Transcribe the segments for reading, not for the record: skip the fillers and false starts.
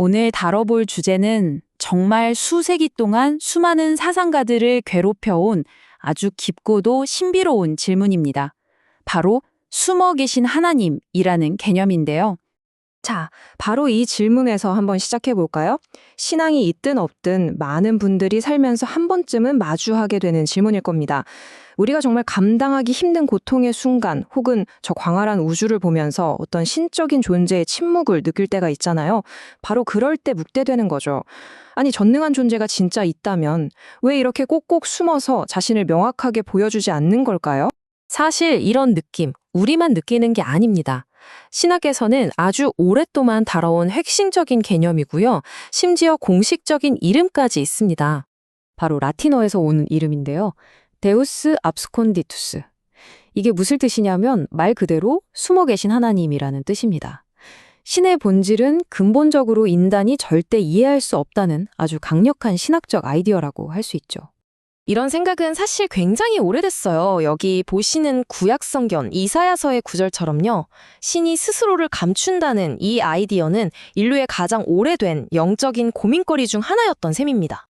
오늘 다뤄볼 주제는 정말 수세기 동안 수많은 사상가들을 괴롭혀온 아주 깊고도 신비로운 질문입니다. 바로 숨어 계신 하나님이라는 개념인데요. 자, 바로 이 질문에서 한번 시작해 볼까요? 신앙이 있든 없든 많은 분들이 살면서 한 번쯤은 마주하게 되는 질문일 겁니다. 우리가 정말 감당하기 힘든 고통의 순간 혹은 저 광활한 우주를 보면서 어떤 신적인 존재의 침묵을 느낄 때가 있잖아요. 바로 그럴 때 묻게 되는 거죠. 아니, 전능한 존재가 진짜 있다면 왜 이렇게 꼭꼭 숨어서 자신을 명확하게 보여주지 않는 걸까요? 사실 이런 느낌, 우리만 느끼는 게 아닙니다. 신학에서는 아주 오랫동안 다뤄온 핵심적인 개념이고요. 심지어 공식적인 이름까지 있습니다. 바로 라틴어에서 오는 이름인데요. 데우스 압스콘디투스. 이게 무슨 뜻이냐면 말 그대로 숨어 계신 하나님이라는 뜻입니다. 신의 본질은 근본적으로 인간이 절대 이해할 수 없다는 아주 강력한 신학적 아이디어라고 할 수 있죠. 이런 생각은 사실 굉장히 오래됐어요. 여기 보시는 구약성경 이사야서의 구절처럼요. 신이 스스로를 감춘다는 이 아이디어는 인류의 가장 오래된 영적인 고민거리 중 하나였던 셈입니다.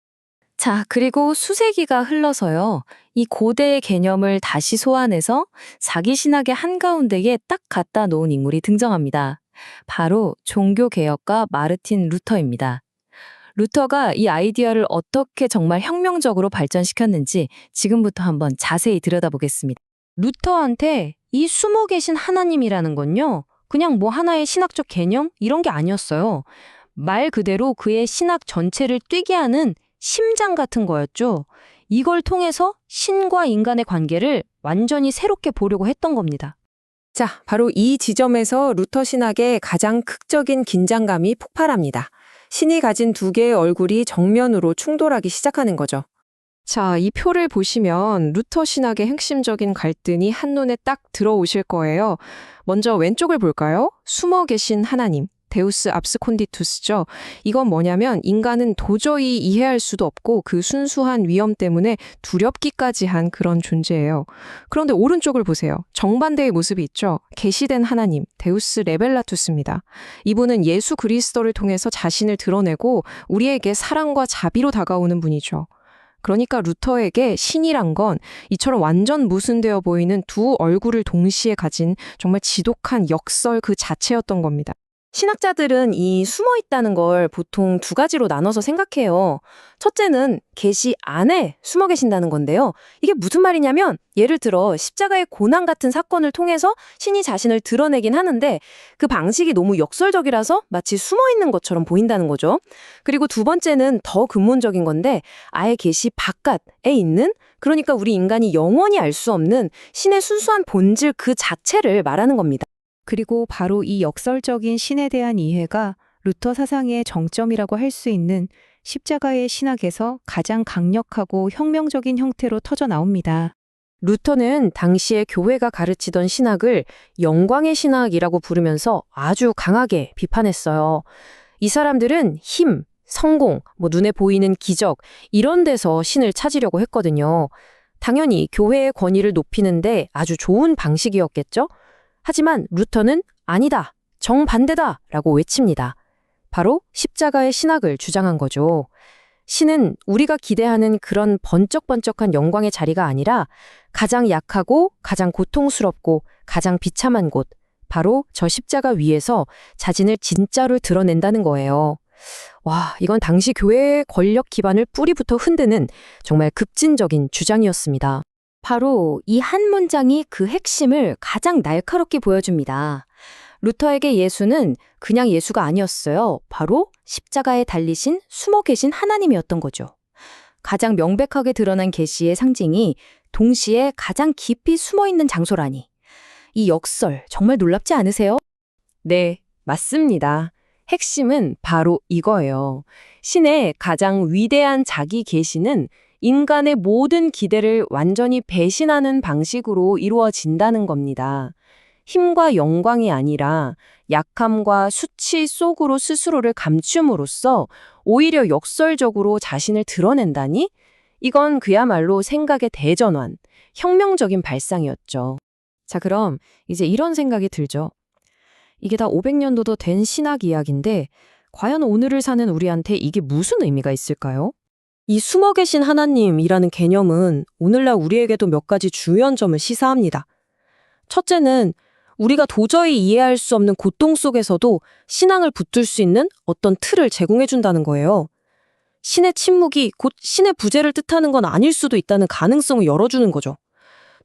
자, 그리고 수세기가 흘러서요. 이 고대의 개념을 다시 소환해서 자기 신학의 한가운데에 딱 갖다 놓은 인물이 등장합니다. 바로 종교개혁가 마르틴 루터입니다. 루터가 이 아이디어를 어떻게 정말 혁명적으로 발전시켰는지 지금부터 한번 자세히 들여다보겠습니다. 루터한테 이 숨어 계신 하나님이라는 건요, 그냥 뭐 하나의 신학적 개념? 이런 게 아니었어요. 말 그대로 그의 신학 전체를 뛰게 하는 심장 같은 거였죠. 이걸 통해서 신과 인간의 관계를 완전히 새롭게 보려고 했던 겁니다. 자, 바로 이 지점에서 루터 신학의 가장 극적인 긴장감이 폭발합니다. 신이 가진 두 개의 얼굴이 정면으로 충돌하기 시작하는 거죠. 자, 이 표를 보시면 루터 신학의 핵심적인 갈등이 한눈에 딱 들어오실 거예요. 먼저 왼쪽을 볼까요? 숨어 계신 하나님, 데우스 압스콘디투스죠. 이건 뭐냐면 인간은 도저히 이해할 수도 없고 그 순수한 위엄 때문에 두렵기까지 한 그런 존재예요. 그런데 오른쪽을 보세요. 정반대의 모습이 있죠. 계시된 하나님, 데우스 레벨라투스입니다. 이분은 예수 그리스도를 통해서 자신을 드러내고 우리에게 사랑과 자비로 다가오는 분이죠. 그러니까 루터에게 신이란 건 이처럼 완전 모순되어 보이는 두 얼굴을 동시에 가진 정말 지독한 역설 그 자체였던 겁니다. 신학자들은 이 숨어 있다는 걸 보통 두 가지로 나눠서 생각해요. 첫째는 계시 안에 숨어 계신다는 건데요. 이게 무슨 말이냐면 예를 들어 십자가의 고난 같은 사건을 통해서 신이 자신을 드러내긴 하는데 그 방식이 너무 역설적이라서 마치 숨어 있는 것처럼 보인다는 거죠. 그리고 두 번째는 더 근본적인 건데 아예 계시 바깥에 있는, 그러니까 우리 인간이 영원히 알 수 없는 신의 순수한 본질 그 자체를 말하는 겁니다. 그리고 바로 이 역설적인 신에 대한 이해가 루터 사상의 정점이라고 할 수 있는 십자가의 신학에서 가장 강력하고 혁명적인 형태로 터져 나옵니다. 루터는 당시에 교회가 가르치던 신학을 영광의 신학이라고 부르면서 아주 강하게 비판했어요. 이 사람들은 힘, 성공, 눈에 보이는 기적 이런 데서 신을 찾으려고 했거든요. 당연히 교회의 권위를 높이는데 아주 좋은 방식이었겠죠? 하지만 루터는 아니다, 정반대다 라고 외칩니다. 바로 십자가의 신학을 주장한 거죠. 신은 우리가 기대하는 그런 번쩍번쩍한 영광의 자리가 아니라 가장 약하고 가장 고통스럽고 가장 비참한 곳, 바로 저 십자가 위에서 자신을 진짜로 드러낸다는 거예요. 와, 이건 당시 교회의 권력 기반을 뿌리부터 흔드는 정말 급진적인 주장이었습니다. 바로 이 한 문장이 그 핵심을 가장 날카롭게 보여줍니다. 루터에게 예수는 그냥 예수가 아니었어요. 바로 십자가에 달리신 숨어 계신 하나님이었던 거죠. 가장 명백하게 드러난 계시의 상징이 동시에 가장 깊이 숨어 있는 장소라니. 이 역설 정말 놀랍지 않으세요? 네, 맞습니다. 핵심은 바로 이거예요. 신의 가장 위대한 자기 계시는 인간의 모든 기대를 완전히 배신하는 방식으로 이루어진다는 겁니다. 힘과 영광이 아니라 약함과 수치 속으로 스스로를 감춤으로써 오히려 역설적으로 자신을 드러낸다니? 이건 그야말로 생각의 대전환, 혁명적인 발상이었죠. 자, 그럼 이제 이런 생각이 들죠. 이게 다 500년도도 된 신학 이야기인데 과연 오늘을 사는 우리한테 이게 무슨 의미가 있을까요? 이 숨어 계신 하나님이라는 개념은 오늘날 우리에게도 몇 가지 중요한 점을 시사합니다. 첫째는 우리가 도저히 이해할 수 없는 고통 속에서도 신앙을 붙들 수 있는 어떤 틀을 제공해 준다는 거예요. 신의 침묵이 곧 신의 부재를 뜻하는 건 아닐 수도 있다는 가능성을 열어주는 거죠.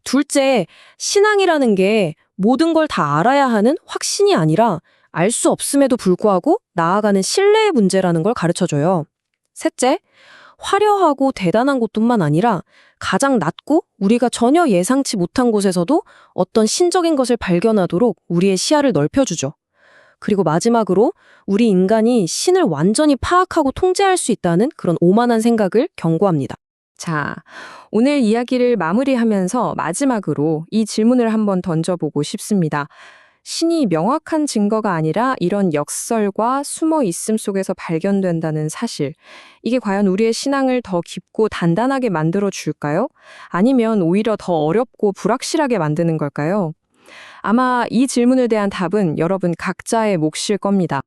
둘째, 신앙이라는 게 모든 걸 다 알아야 하는 확신이 아니라 알 수 없음에도 불구하고 나아가는 신뢰의 문제라는 걸 가르쳐줘요. 셋째, 화려하고 대단한 곳뿐만 아니라 가장 낮고 우리가 전혀 예상치 못한 곳에서도 어떤 신적인 것을 발견하도록 우리의 시야를 넓혀주죠. 그리고 마지막으로 우리 인간이 신을 완전히 파악하고 통제할 수 있다는 그런 오만한 생각을 경고합니다. 자, 오늘 이야기를 마무리하면서 마지막으로 이 질문을 한번 던져보고 싶습니다. 신이 명확한 증거가 아니라 이런 역설과 숨어 있음 속에서 발견된다는 사실, 이게 과연 우리의 신앙을 더 깊고 단단하게 만들어 줄까요? 아니면 오히려 더 어렵고 불확실하게 만드는 걸까요? 아마 이 질문에 대한 답은 여러분 각자의 몫일 겁니다.